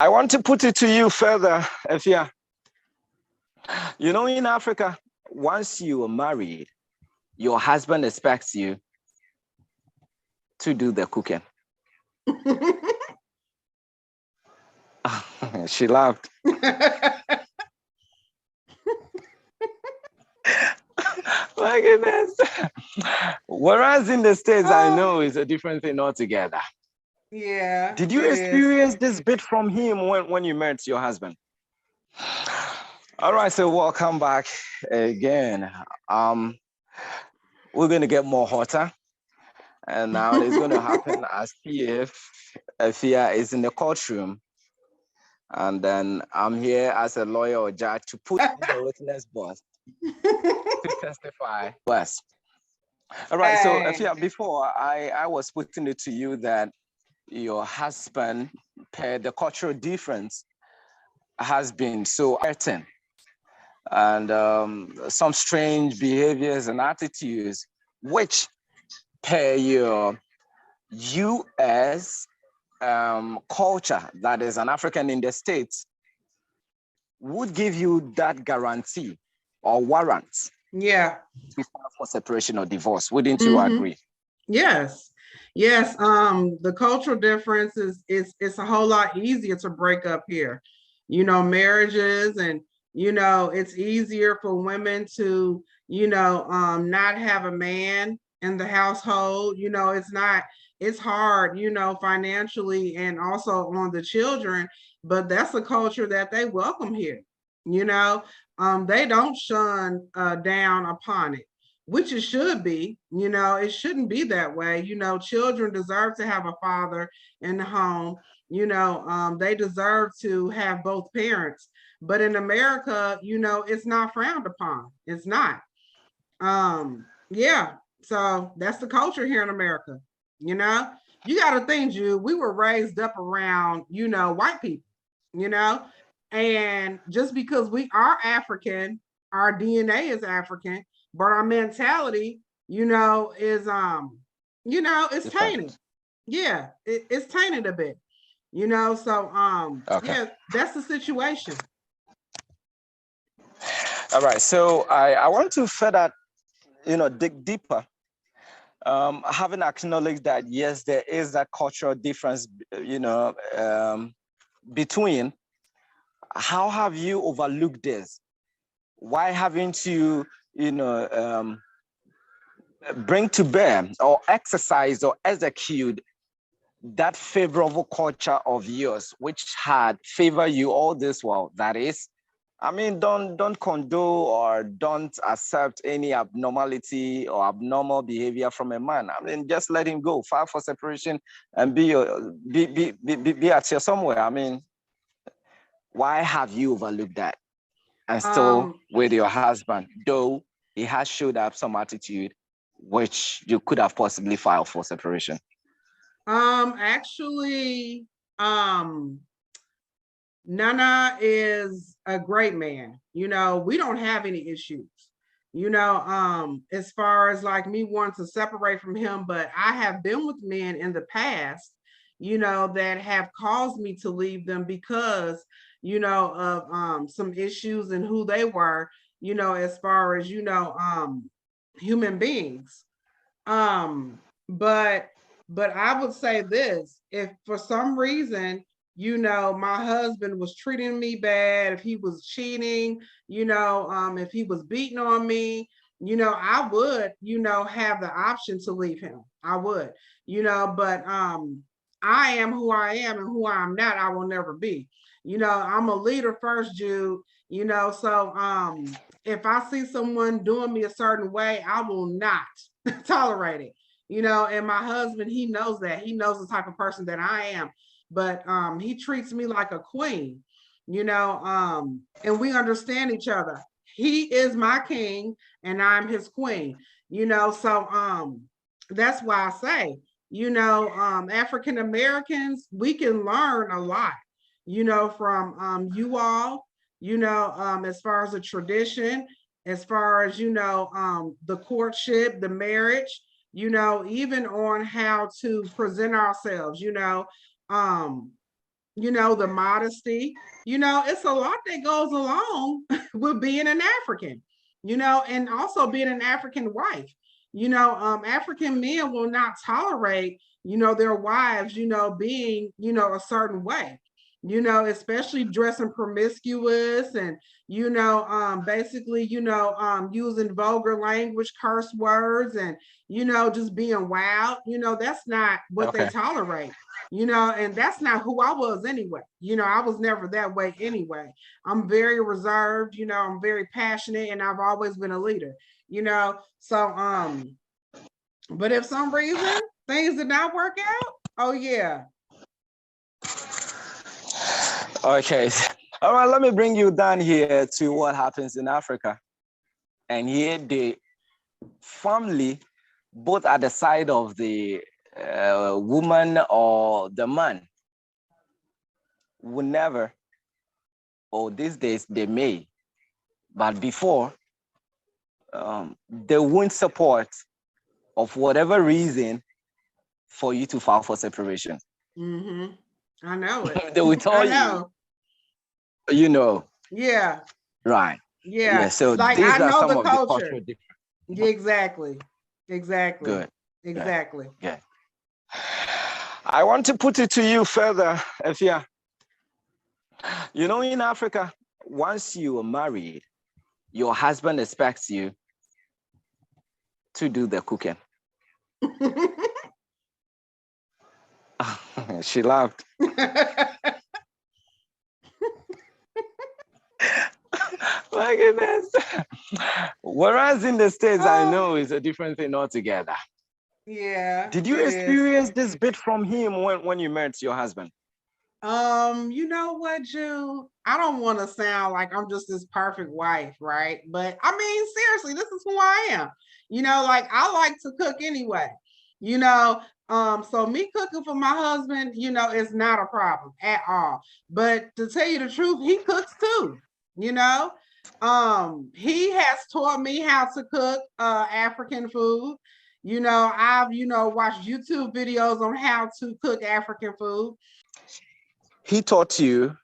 I want to put it to you further, Efia. In Africa, once you are married, your husband expects you to do the cooking. She laughed. My goodness. Whereas in the States, I know it's a different thing altogether. Yeah. Did you experience this bit from him when you met your husband? All right, so welcome back again. We're going to get more hotter. And now it's going to happen as if Afia is in the courtroom. And then I'm here as a lawyer or judge to put in the witness box to testify. West. All right, so Afia, before I was putting it to you that your husband, per the cultural difference, has been so certain and some strange behaviors and attitudes, which per your US culture, that is an African in the States, would give you that guarantee or warrant. Yeah. To file for separation or divorce. Wouldn't you agree? Yes. Yes. The cultural difference is it's a whole lot easier to break up here. Marriages, and it's easier for women to, not have a man in the household. It's hard, financially and also on the children, but that's a culture that they welcome here. They don't shun down upon it, which it should be. It shouldn't be that way. Children deserve to have a father in the home. They deserve to have both parents. But in America, it's not frowned upon. It's not. Yeah. So that's the culture here in America. You got to think, Jude, we were raised up around, white people, and just because we are African, our DNA is African, but our mentality, is it's tainted. Yeah, it's tainted a bit. So okay. Yeah, that's the situation. All right, so I want to further, dig deeper. Having acknowledged that yes, there is that cultural difference, between. How have you overlooked this? Why haven't you, bring to bear or exercise or execute that favorable culture of yours, which had favored you all this while? That is, don't condone or don't accept any abnormality or abnormal behavior from a man. Just let him go, file for separation, and be at your somewhere. Why have you overlooked that and still with your husband, though he has showed up some attitude which you could have possibly filed for separation? Actually, Nana is a great man. We don't have any issues. As far as like me wanting to separate from him, but I have been with men in the past, that have caused me to leave them because, of some issues and who they were, as far as, human beings. But I would say this: if for some reason, my husband was treating me bad, if he was cheating, if he was beating on me, I would, have the option to leave him. I would, but I am who I am, and who I'm not, I will never be. I'm a leader first, Jude. So if I see someone doing me a certain way, I will not tolerate it. And my husband, he knows that. He knows the type of person that I am. But he treats me like a queen, and we understand each other. He is my king and I'm his queen, so that's why I say, African Americans, we can learn a lot, from you all, as far as the tradition, as far as, the courtship, the marriage, even on how to present ourselves, you know, the modesty. You know, it's a lot that goes along with being an African, you know, and also being an African wife. You know, African men will not tolerate, you know, their wives, you know, being, you know, a certain way, you know, especially dressing promiscuous and, you know, basically, you know, using vulgar language, curse words, and, you know, just being wild. You know, that's not what they Okay. tolerate, you know, and that's not who I was anyway. You know, I was never that way anyway. I'm very reserved, you know, I'm very passionate, and I've always been a leader, you know. So but if some reason things did not work out, oh yeah. Okay. All right, let me bring you down here to what happens in Africa. And here the family, both at the side of the woman or the man, will never, or these days they may, but before, they won't support, of whatever reason, for you to file for separation. Mm-hmm. I know it. They will I tell you, know. you know, Yeah. right. Yeah, Yeah. so Like these I are know some the of the culture. cultural differences. Yeah, exactly. Exactly. Good, good, Exactly. good. I want to put it to you further, Efia. You know, in Africa, once you are married, your husband expects you to do the cooking. She laughed. My goodness. Whereas in the States, I know it's a different thing altogether. Yeah, Did you it is. experience this bit from him when you met your husband? You know what, Jew? I don't want to sound like I'm just this perfect wife, right? But I mean, seriously, this is who I am. You know, like I like to cook anyway. You know, so me cooking for my husband, you know, is not a problem at all. But to tell you the truth, he cooks too. You know, he has taught me how to cook African food. You know, I've, you know, watched YouTube videos on how to cook African food. He taught you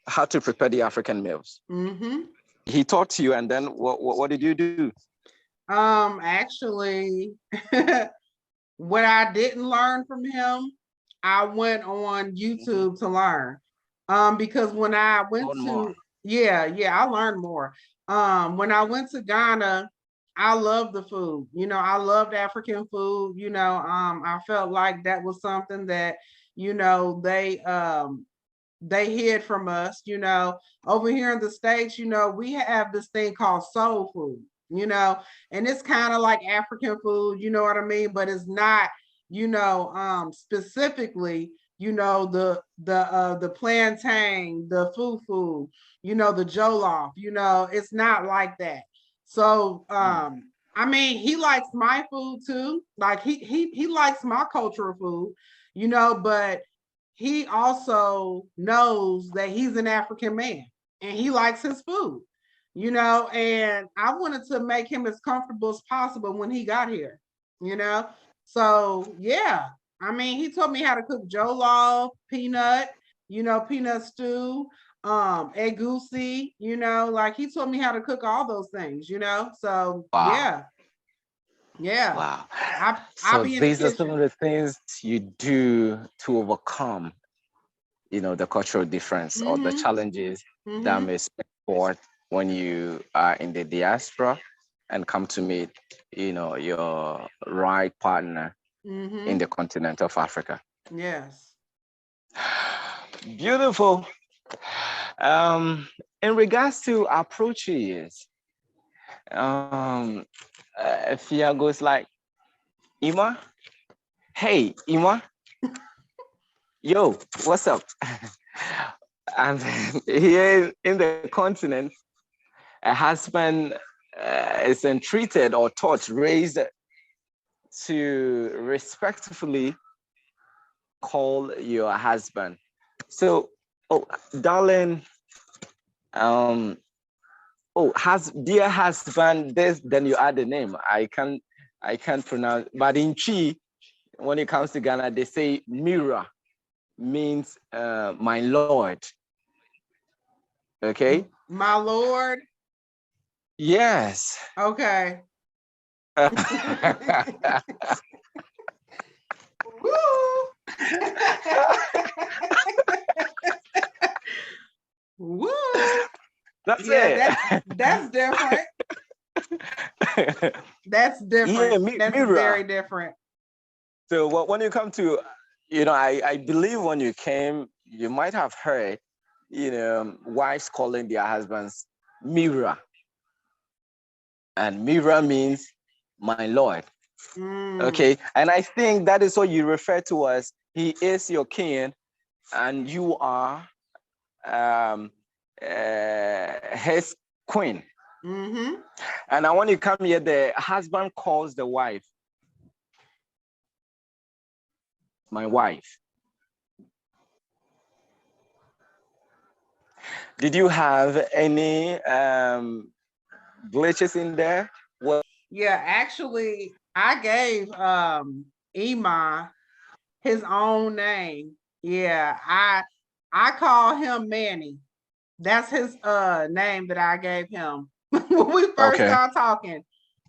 how to prepare the African meals. Mm-hmm. He taught you, and then what did you do? Actually, what I didn't learn from him, I went on YouTube to learn. Because when I went Learn more. to, yeah, I learned more. When I went to Ghana, I loved the food. You know, I loved African food. You know, I felt like that was something that, you know, they hid from us. You know, over here in the States, you know, we have this thing called soul food, you know, and it's kind of like African food, you know what I mean? But it's not, you know, specifically, you know, the plantain, the fufu, you know, the jollof, you know, it's not like that. So I mean, he likes my food too. Like he likes my cultural food, you know, but he also knows that he's an African man and he likes his food, you know, and I wanted to make him as comfortable as possible when he got here, you know. So yeah, I mean, he taught me how to cook jollof, peanut, you know, peanut stew, egusi, you know, like he taught me how to cook all those things, you know. So Wow. yeah, yeah, Wow. I So be in the these are some kitchen. of the things you do to overcome, you know, the cultural difference or the Mm-hmm. challenges that Mm-hmm. may spring forth when you are in the diaspora and come to meet, you know, your right partner in Mm-hmm. the continent of Africa. Yes. Beautiful. Um, in regards to approaches, um, Fia goes like, Ima, hey, Ima, yo, what's up? And here in the continent, a husband is entreated or taught, raised to respectfully call your husband. So, oh, darling, um, oh, has dear husband, this, then you add the name. I can't pronounce, but in Chi, when it comes to Ghana, they say Mira. means my Lord. Okay. My Lord. Yes. Okay. Woo. Woo. That's Yeah, it. that's different. That's Yeah, different. That's mirror. very different. So when you come to, I believe when you came, you might have heard, wives calling their husbands mirror. And mirror means my Lord. Mm. Okay. And I think that is what you refer to as he is your king and you are his queen. Mm-hmm. And now when you come here, the husband calls the wife my wife. Did you have any glitches in there? Well, Yeah, actually, I gave Ema his own name. Yeah, I call him Manny. That's his name that I gave him when we first okay. started talking.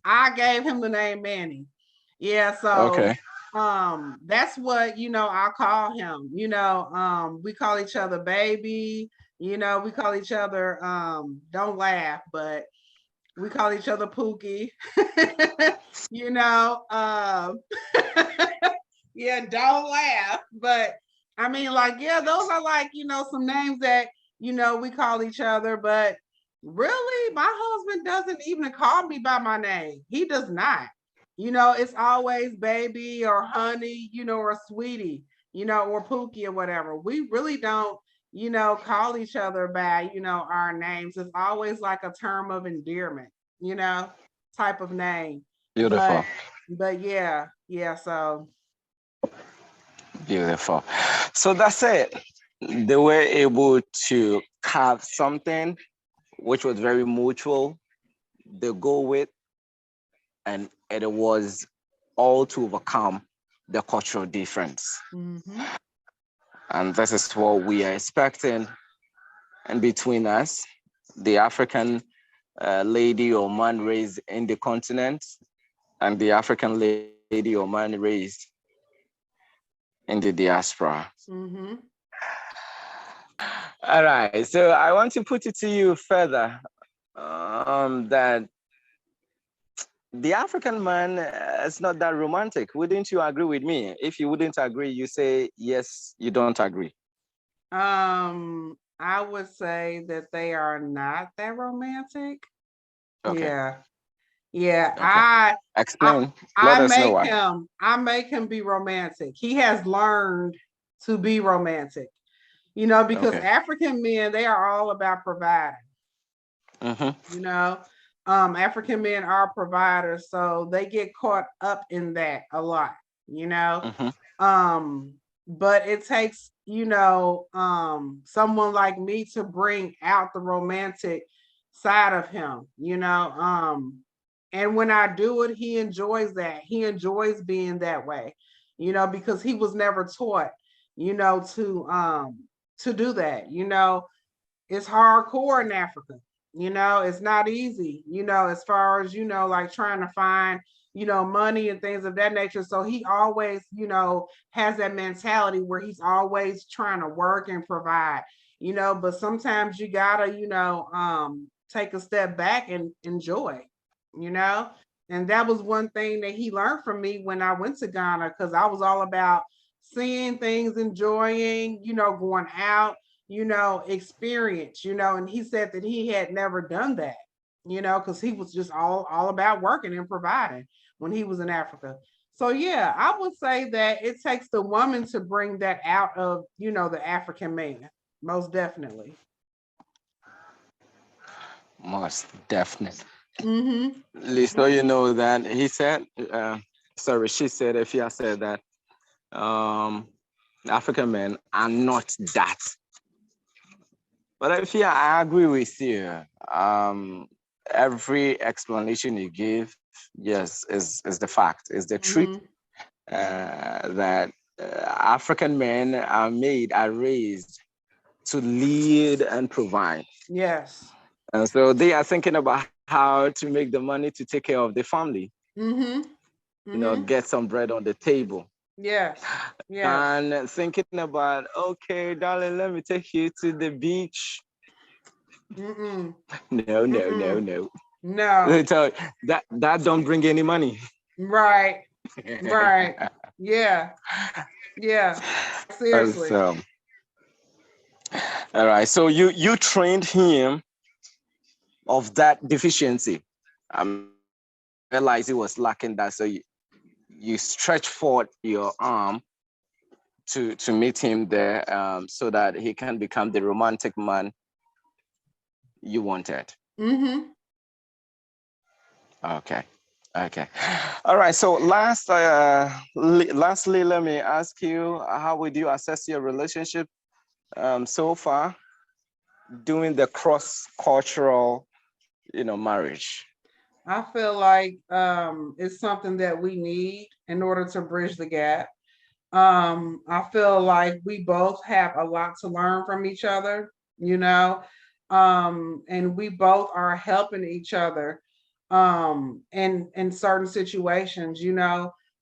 I gave him the name Manny. Yeah, so Okay. that's what I call him. We call each other baby, we call each other don't laugh, but we call each other Pookie. you know, um yeah, don't laugh. But I mean, like, yeah, those are like, some names that, we call each other. But really, my husband doesn't even call me by my name. He does not. It's always baby or honey, or sweetie, or Pookie or whatever. We really don't, call each other by, our names. It's always like a term of endearment, you know, type of name. Beautiful. But yeah, so Beautiful. So that's it. They were able to carve something which was very mutual. They go with, and it was all to overcome the cultural difference. mm-hmm. And this is what we are expecting in between us, the African lady or man raised in the continent, and the African lady or man raised in the diaspora. Mm-hmm. All right. So I want to put it to you further that the African man is not that romantic. Wouldn't you agree with me? If you wouldn't agree, you say yes, you don't agree. I would say that they are not that romantic. Okay. Yeah. Yeah, Okay. I Explain. Let us know why. I make him be romantic. He has learned to be romantic. Because Okay. African men, they are all about providing. Mm-hmm. you know African men are providers, so they get caught up in that a lot you know Mm-hmm. um but it takes someone like me to bring out the romantic side of him. And when I do it, he enjoys that. He enjoys being that way, because he was never taught to do that. It's hardcore in Africa. It's not easy, as far as, like trying to find, money and things of that nature. So he always, has that mentality where he's always trying to work and provide, but sometimes you gotta, take a step back and enjoy, you know. And that was one thing that he learned from me when I went to Ghana, because I was all about seeing things, enjoying, going out, experience, and he said that he had never done that, because he was just all about working and providing when he was in Africa. So yeah, I would say that it takes the woman to bring that out of, the African man, most definitely. Most definitely. Mm-hmm. So you know that he said, sorry, she said, if he said that um, African men are not that. But if I agree with you. Every explanation you give, yes, is the fact, is the truth Mm-hmm. that African men are raised to lead and provide. Yes. And so they are thinking about how to make the money to take care of the family, Mm-hmm. Mm-hmm. get some bread on the table. Yes. Yes. And thinking about, okay, darling, let me take you to the beach. Mm-mm. No, no, no, Mm-mm. no. No. They tell you, that don't bring any money. Right. Right. Yeah. Yeah. Seriously. So, all right. So you trained him of that deficiency. I mean, realized he was lacking that. So you stretch forth your arm to meet him there, so that he can become the romantic man you wanted. Mm-hmm. Okay. Okay. All right. So lastly, let me ask you, how would you assess your relationship so far doing the cross-cultural, marriage? I feel like it's something that we need in order to bridge the gap. I feel like we both have a lot to learn from each other, you know, and we both are helping each other in certain situations,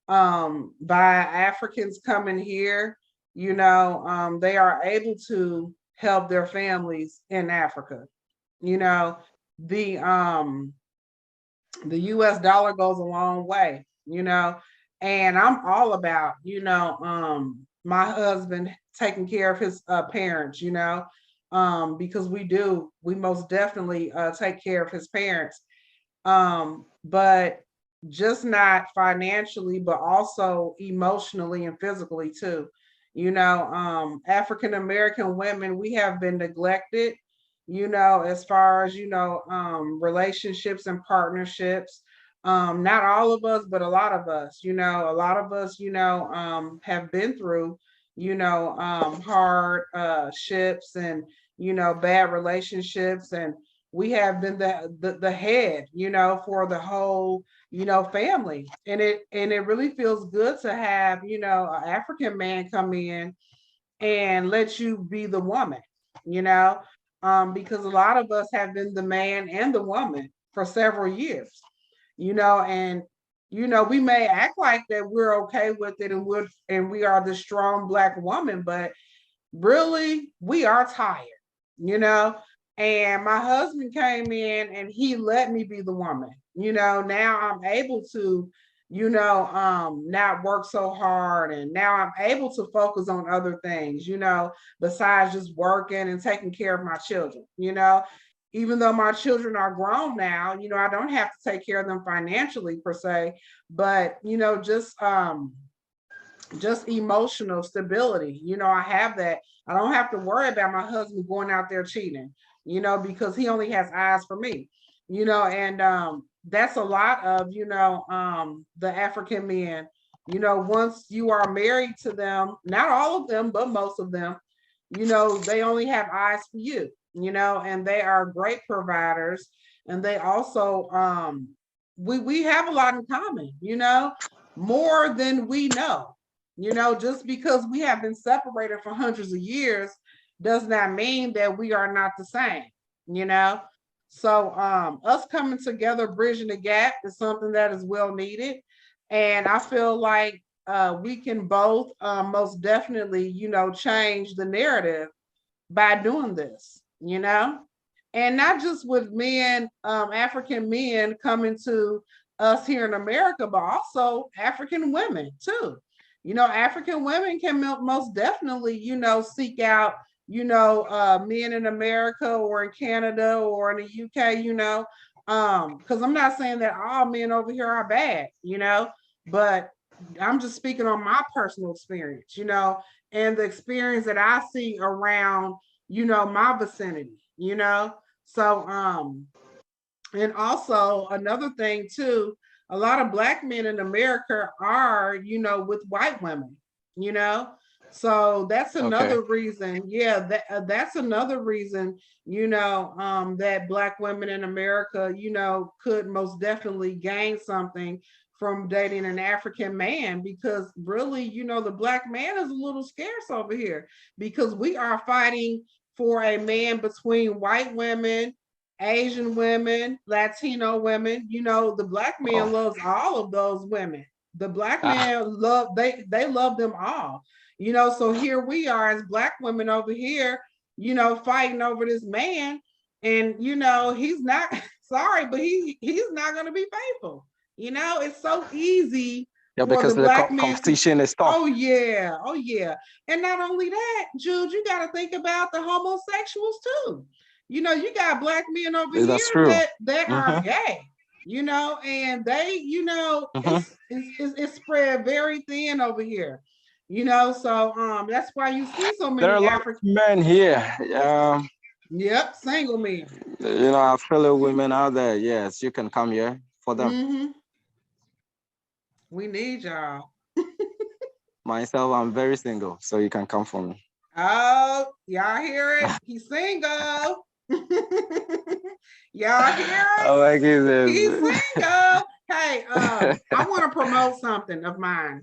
by Africans coming here, they are able to help their families in Africa. You know, the um the US dollar goes a long way, and I'm all about, my husband taking care of his parents, because we most definitely take care of his parents. But just not financially, but also emotionally and physically too. African American women, we have been neglected, as far as, relationships and partnerships. Not all of us, but a lot of us, a lot of us, have been through, hard ships and, bad relationships, and we have been the head, for the whole, family. And it really feels good to have, an African man come in and let you be the woman, you know, because a lot of us have been the man and the woman for several years, and we may act like that we're okay with it, and we are the strong black woman, but really we are tired, you know. And my husband came in and he let me be the woman. Now I'm able to, not work so hard, and now I'm able to focus on other things, besides just working and taking care of my children. Even though my children are grown now, I don't have to take care of them financially per se, but just emotional stability. I have that. I don't have to worry about my husband going out there cheating, because he only has eyes for me, and that's a lot of, the African men. Once you are married to them, not all of them, but most of them, they only have eyes for you, and they are great providers. And they also, we have a lot in common, more than we know. Just because we have been separated for hundreds of years does not mean that we are not the same, you know. So us coming together, bridging the gap, is something that is well needed. And I feel like we can both most definitely, change the narrative by doing this, and not just with men, African men coming to us here in America, but also African women too. African women can most definitely, seek out, men in America or in Canada or in the UK, because I'm not saying that all men over here are bad, but I'm just speaking on my personal experience, and the experience that I see around, my vicinity, So, and also another thing too, a lot of black men in America are, with white women, you know. So that's Okay. another reason. Yeah, that's another reason, that black women in America, could most definitely gain something from dating an African man, because really, you know, the black man is a little scarce over here, because we are fighting for a man between white women, Asian women, Latino women. You know, the black man Oh. loves all of those women. The black Ah. man love they love them all. You know, so here we are as black women over here, you know, fighting over this man, and you know, he's not sorry, but he's not going to be faithful. You know, it's so easy Yeah, for the because the black man to. competition is tough. Oh yeah, oh yeah, and not only that, Jude, you got to think about the homosexuals too. You know, you got black men over That's here true. that are gay. You know, and they, you know, it's spread very thin over here. You know, so that's why you see so There are a many lot of African. men here. Yep, single men. You know, our fellow women out there. Yes, you can come here for them. We need y'all. Myself, I'm very single, so you can come for me. Oh, y'all hear it? He's single. Y'all hear it? Oh my goodness. He's single. Hey, I want to promote something of mine,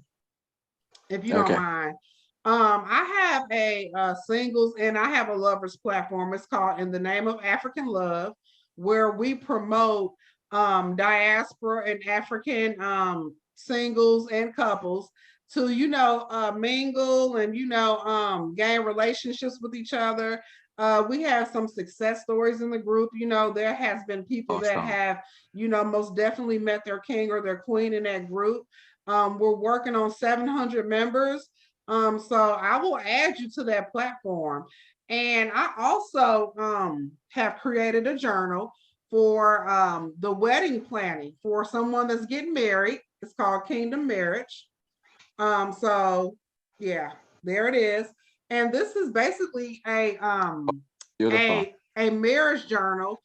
if you don't mind. I have a singles and I have a lovers platform. It's called In the Name of African Love, where we promote diaspora and African singles and couples to, you know, mingle and, you know, gain relationships with each other. We have some success stories in the group. You know, there has been people that have, you know, most definitely met their king or their queen in that group. We're working on 700 members. So I will add you to that platform. And I also have created a journal for the wedding planning for someone that's getting married. It's called Kingdom Marriage. So yeah, there it is. And this is basically a marriage journal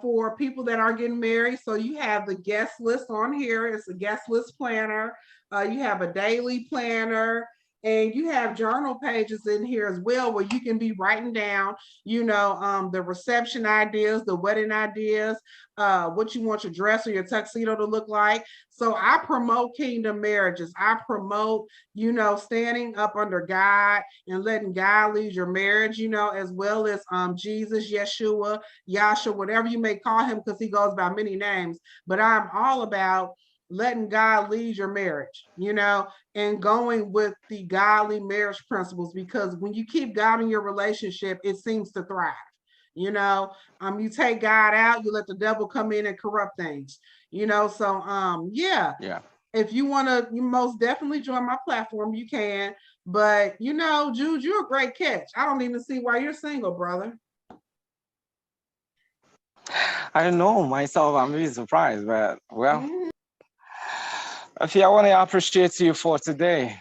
for people that are getting married. So you have the guest list on here. It's a guest list planner. You have a daily planner, and you have journal pages in here as well, where you can be writing down, you know, the reception ideas, the wedding ideas, what you want your dress or your tuxedo to look like. So I promote kingdom marriages. I promote, you know, standing up under God and letting God lead your marriage, you know, as well as Jesus, Yeshua, Yasha, whatever you may call him, because he goes by many names. But I'm all about letting God lead your marriage, you know, and going with the godly marriage principles, because when you keep God in your relationship, it seems to thrive. You know, you take God out, you let the devil come in and corrupt things, you know. So yeah. If you want to, you most definitely join my platform, you can. But you know, Jude, you're a great catch. I don't even see why you're single, brother. I don't know myself, I'm really surprised, but well, I want to appreciate you for today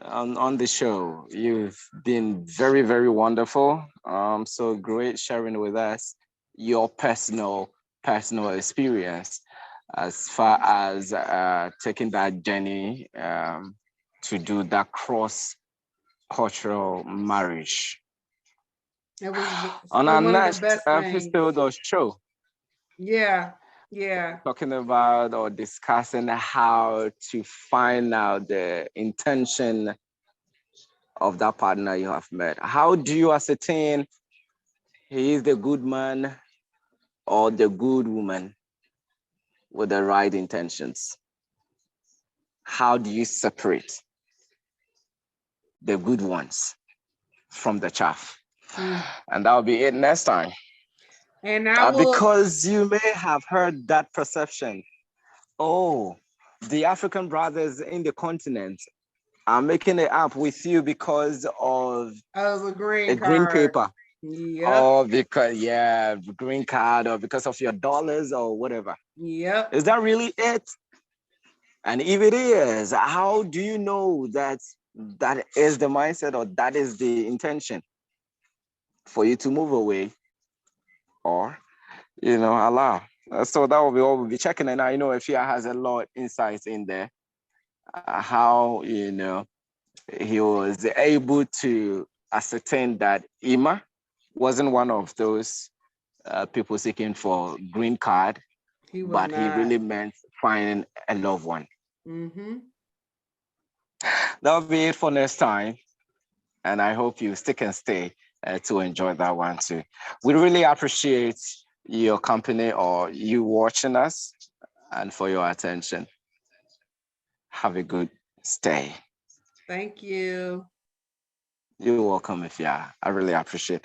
on the show. You've been very, very wonderful. So great sharing with us your personal experience as far as taking that journey to do that cross cultural marriage. It was on our one next of the best episode or show. Yeah. Talking about or discussing how to find out the intention of that partner you have met. How do you ascertain he is the good man or the good woman with the right intentions? How do you separate the good ones from the chaff? And that'll be it next time. And I will, because you may have heard that perception. Oh, the African brothers in the continent are making it up with you because of a green paper. Yep. Or because, green card, or because of your dollars or whatever. Yep. Is that really it? And if it is, how do you know that that is the mindset or that is the intention for you to move away or, you know, allow? So that will be what we'll be checking. And I know Afia has a lot of insights in there, how, you know, he was able to ascertain that Ima wasn't one of those people seeking for green card. He was but he not. really meant finding a loved one. Mm-hmm. That'll be it for next time. And I hope you stick and stay to enjoy that one too. We really appreciate your company or you watching us and for your attention. Have a good stay. Thank you. You're welcome, if yeah. I really appreciate.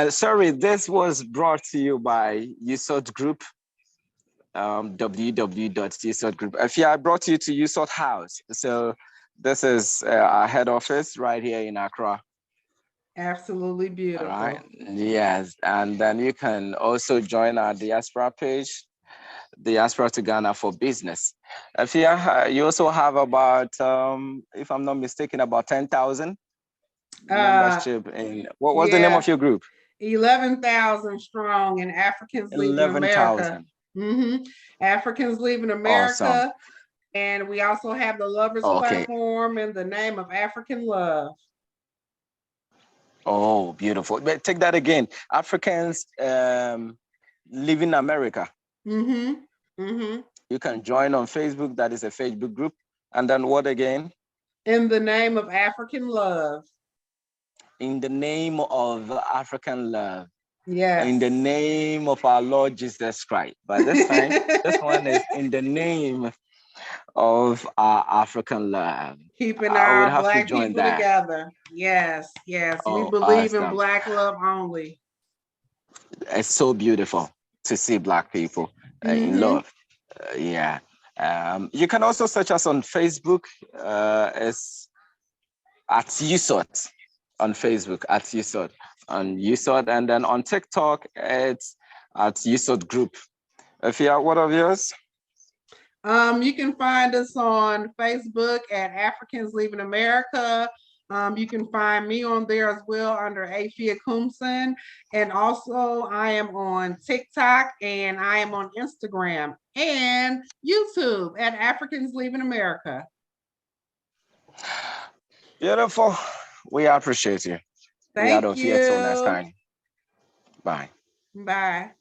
Sorry, this was brought to you by Yousort Group, www.Yousort Group. If yeah, I brought you to Yousort House. So this is our head office right here in Accra. Absolutely All right. beautiful. Yes, and then you can also join our diaspora page, Diaspora to Ghana for Business. If you also have about, if I'm not mistaken, about 10,000 Uh, membership in what's the name yeah, of your group? 11,000 strong in Africans Leaving America. 11,000. Mm-hmm. Africans Leaving Awesome. America. And we also have the Lovers Okay. platform in the name of African Love. Oh, beautiful. But take that again. Africans live in America. Mm-hmm. Mm-hmm. You can join on Facebook. That is a Facebook group. And then what again? In the name of African Love. In the name of African love. Yes. In the name of our Lord Jesus Christ. But this time, this one is in the name of our African love. Keeping I would our have to Black join people that. together. Yes, yes. We Oh, believe in awesome. Black love only. It's so beautiful to see Black people in Mm-hmm. love. Yeah. You can also search us on Facebook. It's at Yousort on Facebook, at Yousort, on Yousort. And then on TikTok, it's at Yousort Group. If you are one of yours? You can find us on Facebook at Africans Leaving America. You can find me on there as well under Afia Kumson. And also, I am on TikTok and I am on Instagram and YouTube at Africans Leaving America. Beautiful. We appreciate you. We are out Thank of here till next you. time. Bye. Bye.